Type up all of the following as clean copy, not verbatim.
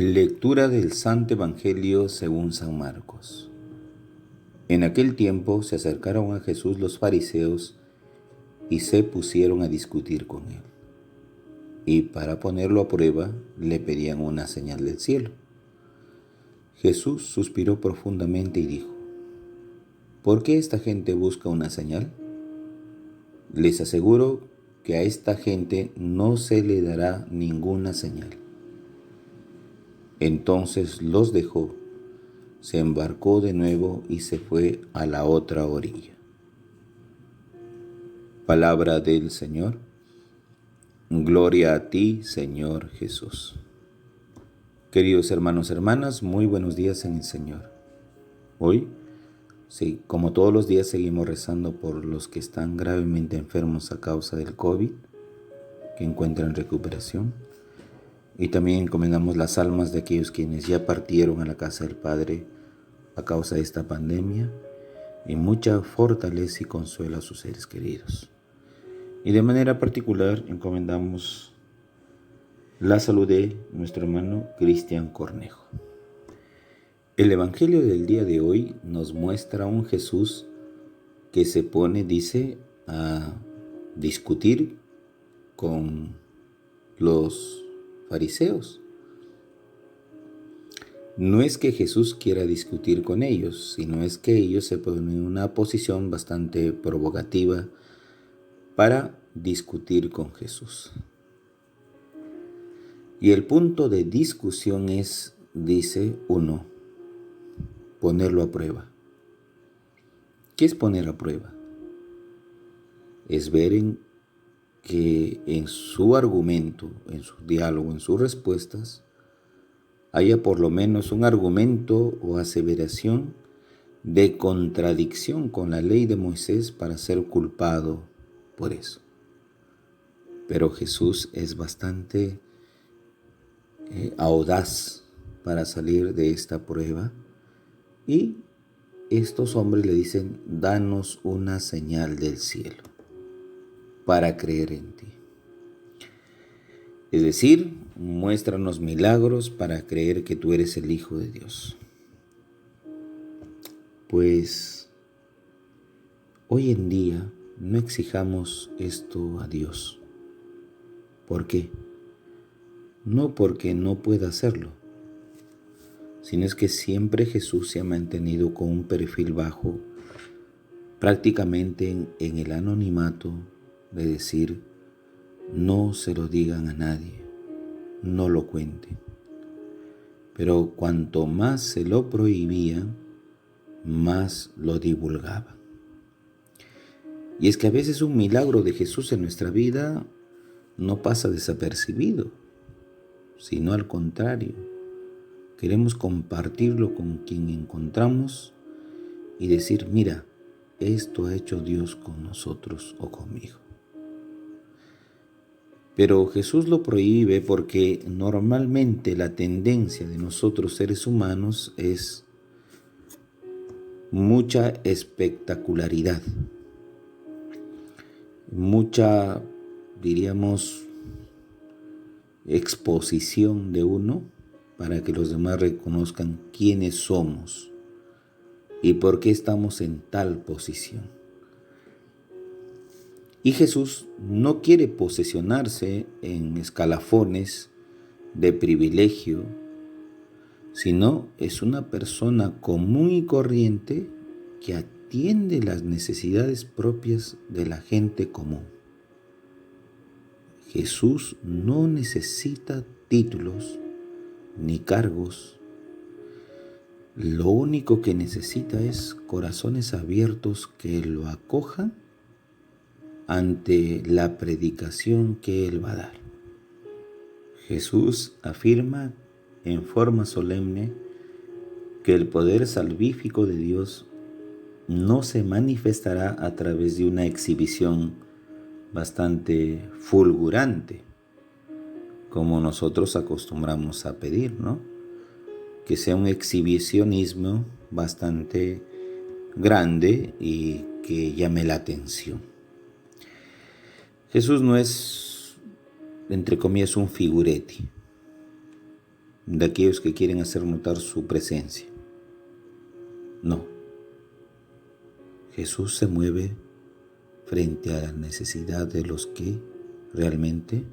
Lectura del Santo Evangelio según San Marcos. En aquel tiempo se acercaron a Jesús los fariseos y se pusieron a discutir con él. Y para ponerlo a prueba, le pedían una señal del cielo. Jesús suspiró profundamente y dijo: ¿Por qué esta gente busca una señal? Les aseguro que a esta gente no se le dará ninguna señal. Entonces los dejó, se embarcó de nuevo y se fue a la otra orilla. Palabra del Señor. Gloria a ti, Señor Jesús. Queridos hermanos, hermanas, muy buenos días en el Señor. Hoy, sí, como todos los días, seguimos rezando por los que están gravemente enfermos a causa del COVID, que encuentran recuperación. Y también encomendamos las almas de aquellos quienes ya partieron a la casa del Padre a causa de esta pandemia, y mucha fortaleza y consuelo a sus seres queridos. Y de manera particular encomendamos la salud de nuestro hermano Cristian Cornejo. El Evangelio del día de hoy nos muestra a un Jesús que se pone, dice, a discutir con los fariseos. No es que Jesús quiera discutir con ellos, sino es que ellos se ponen en una posición bastante provocativa para discutir con Jesús. Y el punto de discusión es, dice uno, ponerlo a prueba. ¿Qué es poner a prueba? Es ver que en su argumento, en su diálogo, en sus respuestas, haya por lo menos un argumento o aseveración de contradicción con la ley de Moisés para ser culpado por eso. Pero Jesús es bastante audaz para salir de esta prueba, y estos hombres le dicen: danos una señal del cielo para creer en ti. Es decir, muéstranos milagros para creer que tú eres el Hijo de Dios. Pues hoy en día no exijamos esto a Dios. ¿Por qué? No porque no pueda hacerlo, sino es que siempre Jesús se ha mantenido con un perfil bajo, prácticamente en el anonimato de decir: no se lo digan a nadie, no lo cuenten. Pero cuanto más se lo prohibían, más lo divulgaban. Y es que a veces un milagro de Jesús en nuestra vida no pasa desapercibido, sino al contrario. Queremos compartirlo con quien encontramos y decir: mira, esto ha hecho Dios con nosotros o conmigo. Pero Jesús lo prohíbe porque normalmente la tendencia de nosotros seres humanos es mucha espectacularidad, mucha, diríamos, exposición de uno para que los demás reconozcan quiénes somos y por qué estamos en tal posición. Y Jesús no quiere posesionarse en escalafones de privilegio, sino es una persona común y corriente que atiende las necesidades propias de la gente común. Jesús no necesita títulos ni cargos. Lo único que necesita es corazones abiertos que lo acojan ante la predicación que Él va a dar. Jesús afirma en forma solemne que el poder salvífico de Dios no se manifestará a través de una exhibición bastante fulgurante, como nosotros acostumbramos a pedir, ¿no? Que sea un exhibicionismo bastante grande y que llame la atención. Jesús no es, entre comillas, un figuretti. de aquellos que quieren hacer notar su presencia. No. Jesús se mueve frente a la necesidad de los que realmente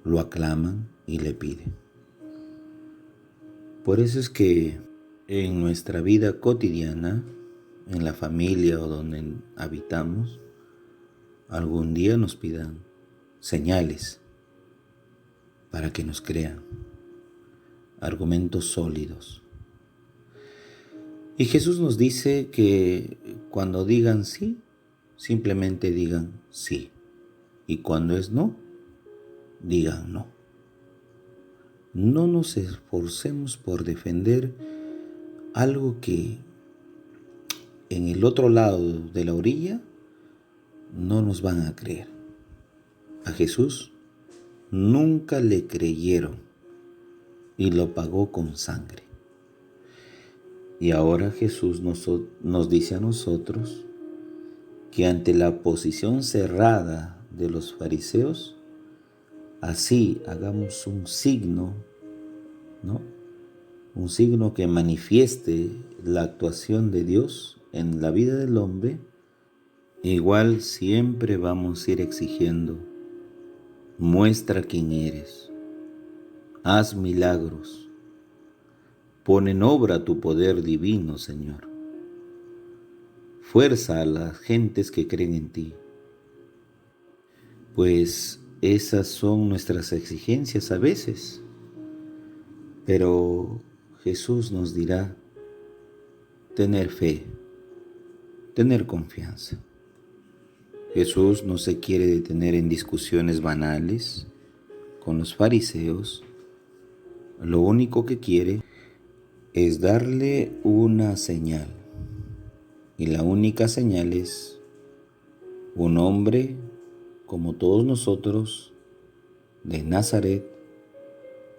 lo aclaman y le piden. Por eso es que en nuestra vida cotidiana, en la familia o donde habitamos, algún día nos pidan señales para que nos crean, argumentos sólidos. Y Jesús nos dice que cuando digan sí, simplemente digan sí. Y cuando es no, digan no. No nos esforcemos por defender algo que en el otro lado de la orilla no nos van a creer. A Jesús nunca le creyeron y lo pagó con sangre. Y ahora Jesús nos dice a nosotros que ante la posición cerrada de los fariseos, así hagamos un signo, ¿no? Un signo que manifieste la actuación de Dios en la vida del hombre. Igual siempre vamos a ir exigiendo: muestra quién eres, haz milagros, pon en obra tu poder divino, Señor. Fuerza a las gentes que creen en ti. Pues esas son nuestras exigencias a veces. Pero Jesús nos dirá tener fe, tener confianza. Jesús no se quiere detener en discusiones banales con los fariseos. Lo único que quiere es darle una señal. Y la única señal es un hombre como todos nosotros de Nazaret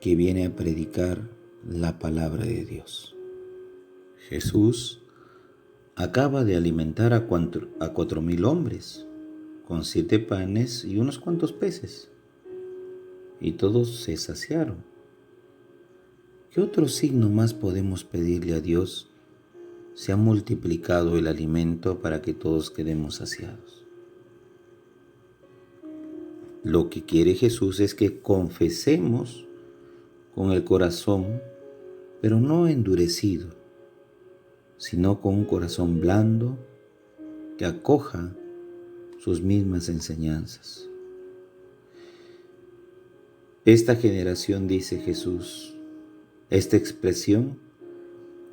que viene a predicar la palabra de Dios. Jesús acaba de alimentar a 4,000 hombres con 7 panes y unos cuantos peces, y todos se saciaron. ¿Qué otro signo más podemos pedirle a Dios? Se ha multiplicado el alimento para que todos quedemos saciados. Lo que quiere Jesús es que confesemos con el corazón, pero no endurecido, sino con un corazón blando que acoja sus mismas enseñanzas. Esta generación, dice Jesús, esta expresión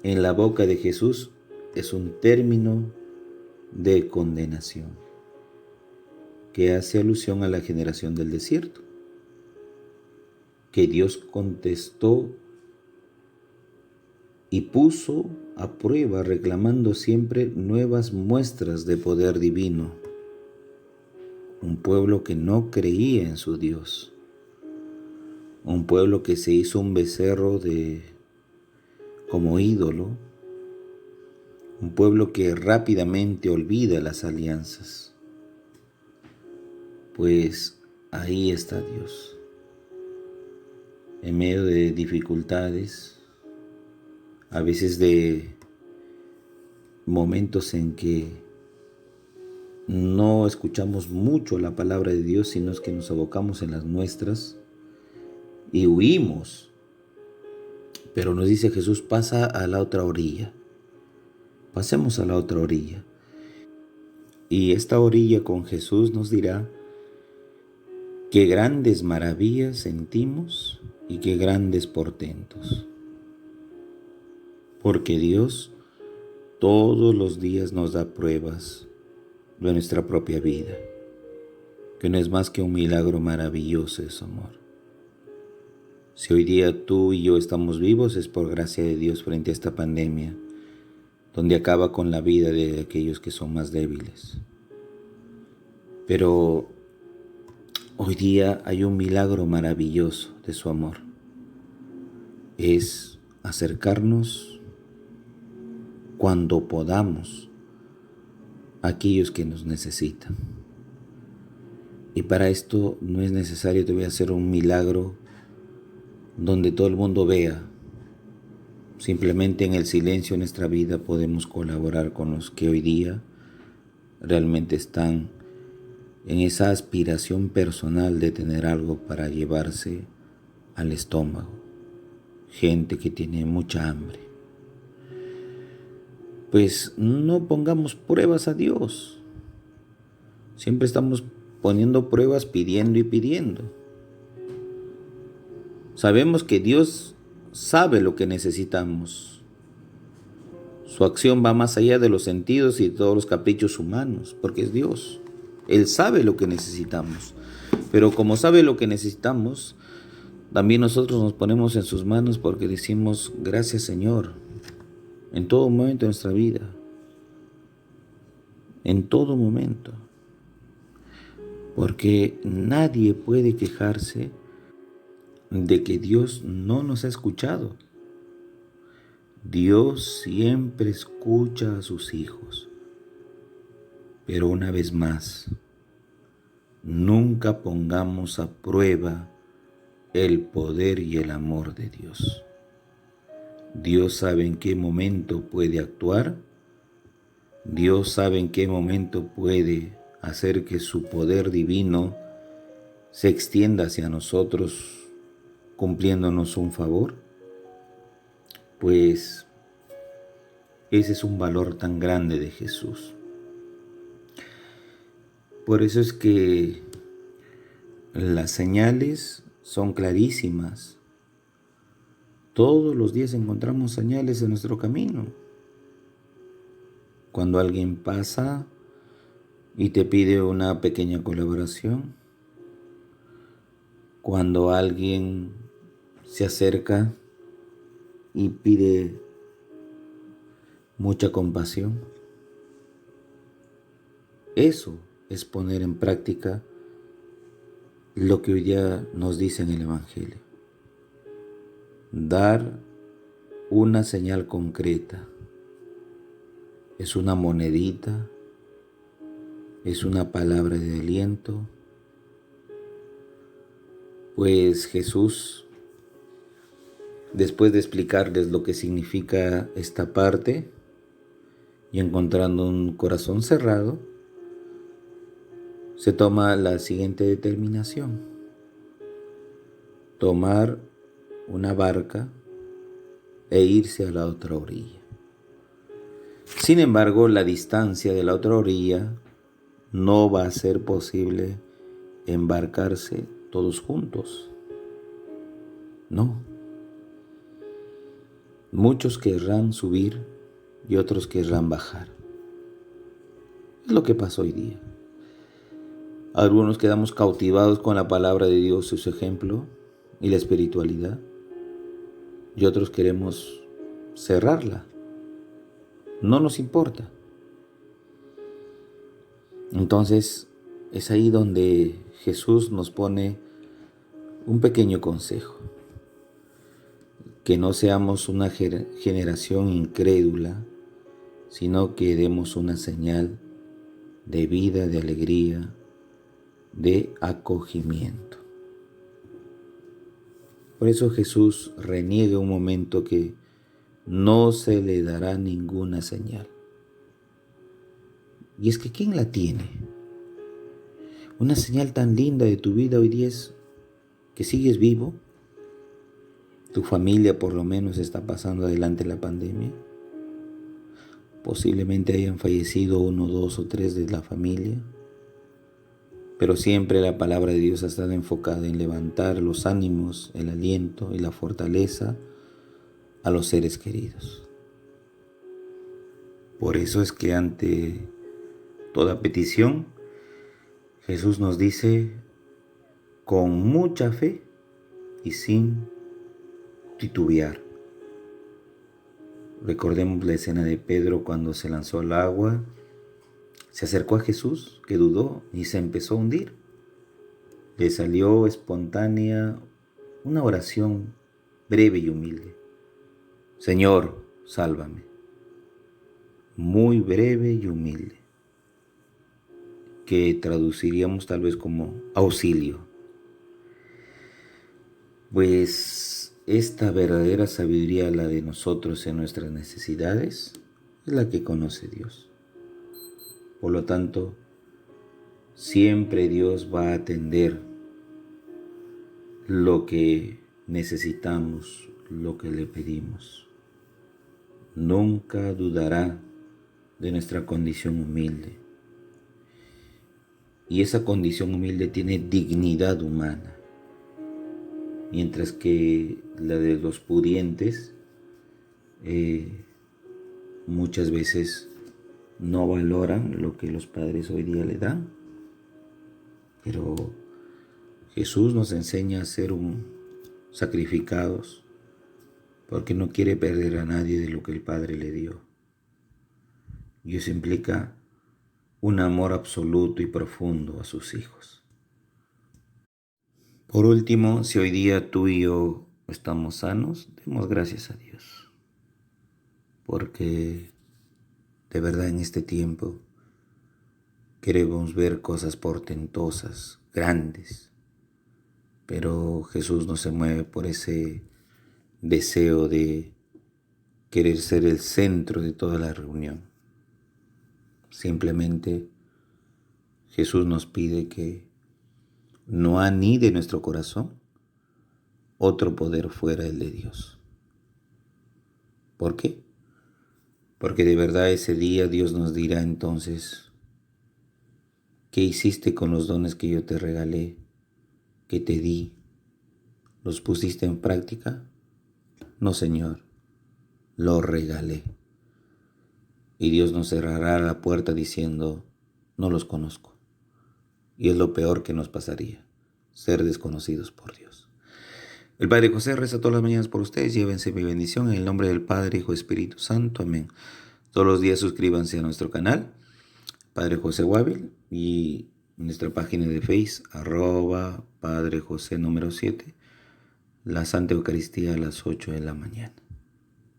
en la boca de Jesús es un término de condenación que hace alusión a la generación del desierto, que Dios contestó y puso a prueba reclamando siempre nuevas muestras de poder divino. Un pueblo que no creía en su Dios, un pueblo que se hizo un becerro como ídolo, un pueblo que rápidamente olvida las alianzas. Pues ahí está Dios. En medio de dificultades, a veces de momentos en que no escuchamos mucho la palabra de Dios, sino es que nos abocamos en las nuestras y huimos. Pero nos dice Jesús, pasa a la otra orilla. Pasemos a la otra orilla. Y esta orilla con Jesús nos dirá qué grandes maravillas sentimos y qué grandes portentos. Porque Dios todos los días nos da pruebas de nuestra propia vida, que no es más que un milagro maravilloso de su amor. Si hoy día tú y yo estamos vivos es por gracia de Dios frente a esta pandemia, donde acaba con la vida de aquellos que son más débiles. Pero hoy día hay un milagro maravilloso de su amor. Es acercarnos cuando podamos a aquellos que nos necesitan. Y para esto no es necesario todavía hacer un milagro donde todo el mundo vea. Simplemente en el silencio de nuestra vida podemos colaborar con los que hoy día realmente están en esa aspiración personal de tener algo para llevarse al estómago. Gente que tiene mucha hambre. Pues no pongamos pruebas a Dios. Siempre estamos poniendo pruebas, pidiendo y pidiendo. Sabemos que Dios sabe lo que necesitamos. Su acción va más allá de los sentidos y de todos los caprichos humanos, porque es Dios. Él sabe lo que necesitamos. Pero como sabe lo que necesitamos, también nosotros nos ponemos en sus manos porque decimos, gracias Señor, en todo momento de nuestra vida. En todo momento. Porque nadie puede quejarse de que Dios no nos ha escuchado. Dios siempre escucha a sus hijos. Pero una vez más, nunca pongamos a prueba el poder y el amor de Dios. Dios sabe en qué momento puede actuar. Dios sabe en qué momento puede hacer que su poder divino se extienda hacia nosotros, cumpliéndonos un favor. Pues ese es un valor tan grande de Jesús. Por eso es que las señales son clarísimas. Todos los días encontramos señales en nuestro camino. Cuando alguien pasa y te pide una pequeña colaboración, cuando alguien se acerca y pide mucha compasión, eso es poner en práctica lo que hoy día nos dice en el Evangelio. Dar una señal concreta. Es una monedita, es una palabra de aliento. Pues Jesús, después de explicarles lo que significa esta parte y encontrando un corazón cerrado, se toma la siguiente determinación: tomar una barca e irse a la otra orilla. Sin embargo, la distancia de la otra orilla no va a ser posible embarcarse todos juntos. No. Muchos querrán subir y otros querrán bajar. Es lo que pasa hoy día. Algunos quedamos cautivados con la palabra de Dios y su ejemplo y la espiritualidad, y otros queremos cerrarla. No nos importa. Entonces es ahí donde Jesús nos pone un pequeño consejo: que no seamos una generación incrédula, sino que demos una señal de vida, de alegría, de acogimiento. Por eso Jesús reniega un momento que no se le dará ninguna señal. Y es que ¿quién la tiene? Una señal tan linda de tu vida hoy día es que sigues vivo. Tu familia por lo menos está pasando adelante la pandemia. Posiblemente hayan fallecido 1, 2 o 3 de la familia. Pero siempre la palabra de Dios ha estado enfocada en levantar los ánimos, el aliento y la fortaleza a los seres queridos. Por eso es que ante toda petición, Jesús nos dice con mucha fe y sin titubear. Recordemos la escena de Pedro cuando se lanzó al agua, se acercó a Jesús, que dudó y se empezó a hundir. Le salió espontánea una oración breve y humilde: Señor, sálvame. Muy breve y humilde, que traduciríamos tal vez como auxilio. Pues esta verdadera sabiduría, la de nosotros en nuestras necesidades, es la que conoce Dios. Por lo tanto, siempre Dios va a atender lo que necesitamos, lo que le pedimos. Nunca dudará de nuestra condición humilde. Y esa condición humilde tiene dignidad humana. Mientras que la de los pudientes muchas veces no valoran lo que los padres hoy día le dan. Pero Jesús nos enseña a ser sacrificados porque no quiere perder a nadie de lo que el Padre le dio. Y eso implica un amor absoluto y profundo a sus hijos. Por último, si hoy día tú y yo estamos sanos, demos gracias a Dios. Porque de verdad en este tiempo queremos ver cosas portentosas, grandes. Pero Jesús no se mueve por ese deseo de querer ser el centro de toda la reunión. Simplemente Jesús nos pide que no anide nuestro corazón otro poder fuera el de Dios. ¿Por qué? Porque de verdad ese día Dios nos dirá entonces, ¿qué hiciste con los dones que yo te regalé, que te di? ¿Los pusiste en práctica? No, Señor, los regalé. Y Dios nos cerrará la puerta diciendo, no los conozco. Y es lo peor que nos pasaría, ser desconocidos por Dios. El Padre José reza todas las mañanas por ustedes. Llévense mi bendición en el nombre del Padre, Hijo y Espíritu Santo. Amén. Todos los días suscríbanse a nuestro canal, Padre José Guávil, y nuestra página de Facebook, @Padre José número 7, la Santa Eucaristía a las 8 de la mañana.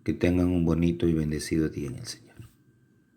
Que tengan un bonito y bendecido día en el Señor.